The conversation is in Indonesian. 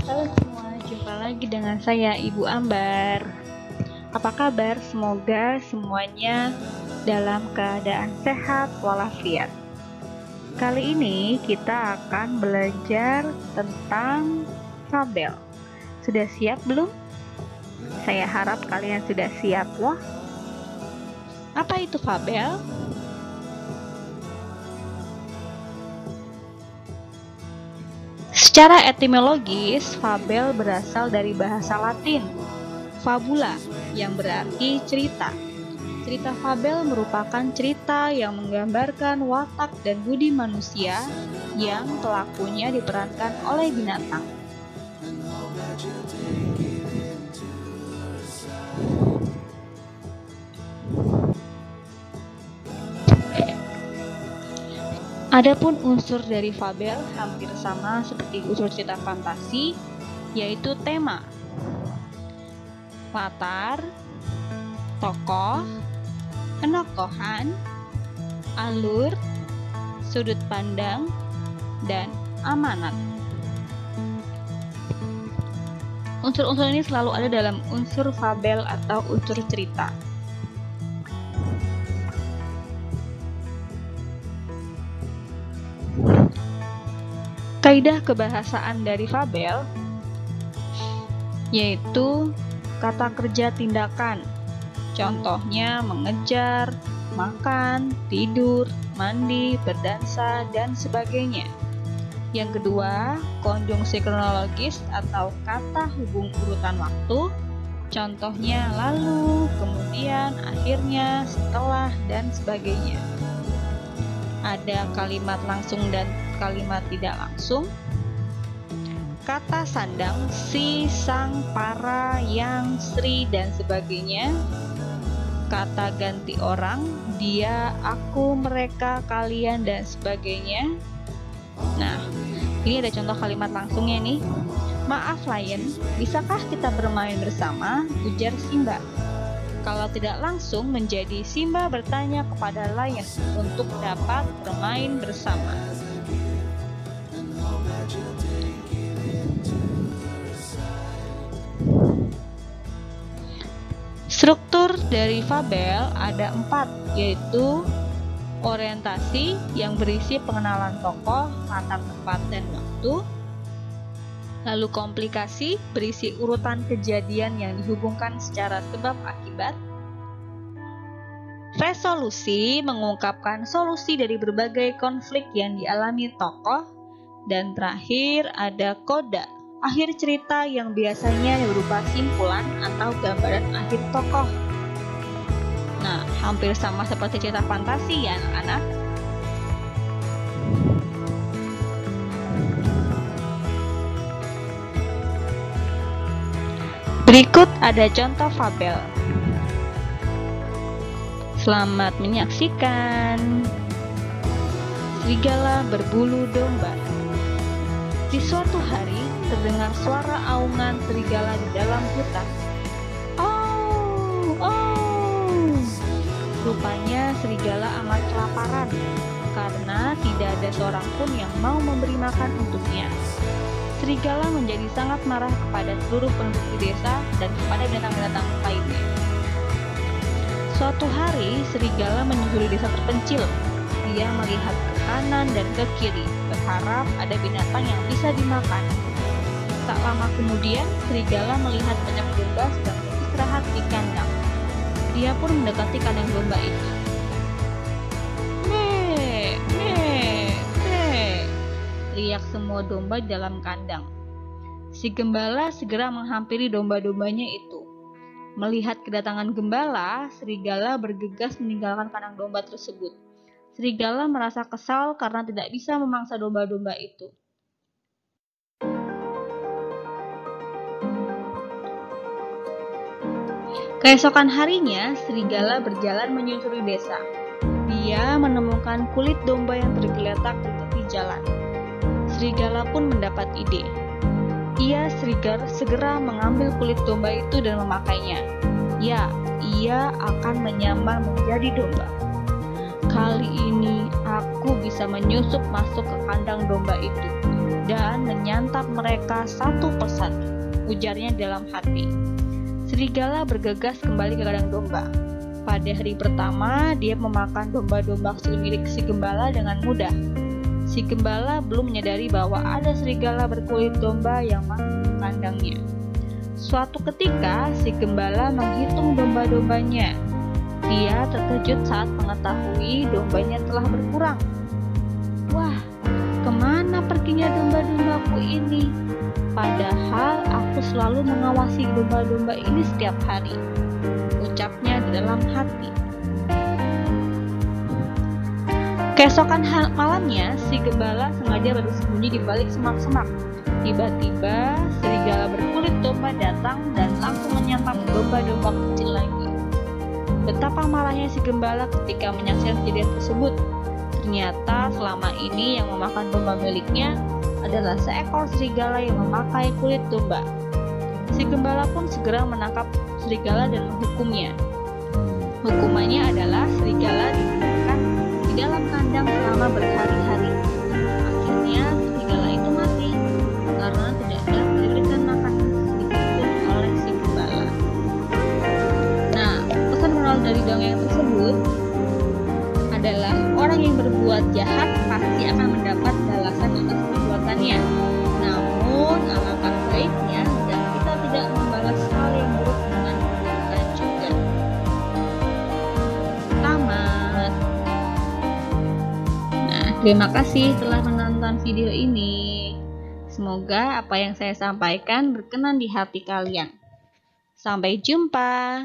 Halo semua, jumpa lagi dengan saya Ibu Ambar. Apa kabar? Semoga semuanya dalam keadaan sehat walafiat. Kali ini kita akan belajar tentang fabel. Sudah siap belum? Saya harap kalian sudah siap ya. Apa itu fabel? Secara etimologis, fabel berasal dari bahasa Latin fabula yang berarti cerita. Cerita fabel merupakan cerita yang menggambarkan watak dan budi manusia yang pelakunya diperankan oleh binatang. Adapun unsur dari fabel hampir sama seperti unsur cerita fantasi, yaitu tema, latar, tokoh, penokohan, alur, sudut pandang, dan amanat. Unsur-unsur ini selalu ada dalam unsur fabel atau unsur cerita. Kaidah kebahasaan dari fabel yaitu kata kerja tindakan. Contohnya mengejar, makan, tidur, mandi, berdansa, dan sebagainya. Yang kedua, konjungsi kronologis atau kata hubung urutan waktu. Contohnya lalu, kemudian, akhirnya, setelah, dan sebagainya. Ada kalimat langsung dan kalimat tidak langsung. Kata sandang, si, sang, para, yang, sri, dan sebagainya. Kata ganti orang, dia, aku, mereka, kalian, dan sebagainya. Nah, ini ada contoh kalimat langsungnya nih. Maaf Lion, bisakah kita bermain bersama? Ujar Simba. Kalau tidak langsung menjadi Simba bertanya kepada Lion untuk dapat bermain bersama. Struktur dari fabel ada 4, yaitu orientasi yang berisi pengenalan tokoh, latar tempat, dan waktu. Lalu komplikasi berisi urutan kejadian yang dihubungkan secara sebab akibat. Resolusi mengungkapkan solusi dari berbagai konflik yang dialami tokoh. Dan terakhir ada koda, akhir cerita yang biasanya berupa simpulan atau gambaran akhir tokoh. Nah, hampir sama seperti cerita fantasi ya anak-anak. Berikut ada contoh fabel. Selamat menyaksikan. Serigala berbulu domba. Di suatu hari, terdengar suara aungan serigala di dalam hutan. Oh, oh! Rupanya serigala amat kelaparan, karena tidak ada seorang pun yang mau memberi makan untuknya. Serigala menjadi sangat marah kepada seluruh penduduk di desa dan kepada binatang-binatang lainnya. Suatu hari, serigala menyusuri desa terpencil. Dia melihat ke kanan dan ke kiri, berharap ada binatang yang bisa dimakan. Tak lama kemudian, serigala melihat banyak domba sedang beristirahat di kandang. Dia pun mendekati kandang domba itu. "Meh, meh, meh!" teriak semua domba di dalam kandang. Si gembala segera menghampiri domba-dombanya itu. Melihat kedatangan gembala, serigala bergegas meninggalkan kandang domba tersebut. Serigala merasa kesal karena tidak bisa memangsa domba-domba itu. Keesokan harinya, serigala berjalan menyusuri desa. Dia menemukan kulit domba yang tergeletak di tepi jalan. Serigala pun mendapat ide. Ia segera mengambil kulit domba itu dan memakainya. Ya, ia akan menyamar menjadi domba. Kali ini aku bisa menyusup masuk ke kandang domba itu. dan menyantap mereka satu persatu, ujarnya dalam hati. Serigala bergegas kembali ke kandang domba. Pada hari pertama, dia memakan domba-domba kecil milik si gembala dengan mudah. Si gembala belum menyadari bahwa ada serigala berkulit domba yang masuk ke kandangnya. Suatu ketika, si gembala menghitung domba-dombanya. Dia terkejut saat mengetahui dombanya telah berkurang. Wah, kemana perginya domba-dombaku ini? Padahal aku selalu mengawasi domba-domba ini setiap hari, ucapnya di dalam hati. Keesokan malamnya, si gembala sengaja bersembunyi di balik semak-semak. Tiba-tiba, serigala berkulit domba datang dan langsung menyantap domba-domba kecil lagi. Betapa marahnya si gembala ketika menyaksikan kejadian tersebut. Ternyata selama ini yang memakan domba miliknya adalah seekor serigala yang memakai kulit domba. Si gembala pun segera menangkap serigala dan menghukumnya. Hukumannya adalah serigala dibiarkan di dalam kandang selama berhari-hari. Akhirnya serigala itu mati karena tidak diberikan makan sedikitpun oleh si gembala. Nah, pesan moral dari dongeng tersebut adalah orang yang berbuat jahat pasti akan mendapat balasan atas perbuatannya. Namun alangkah baiknya jika kita tidak membalas hal yang buruk dengan kebaikan juga. Tamat. Nah, terima kasih telah menonton video ini. Semoga apa yang saya sampaikan berkenan di hati kalian. Sampai jumpa.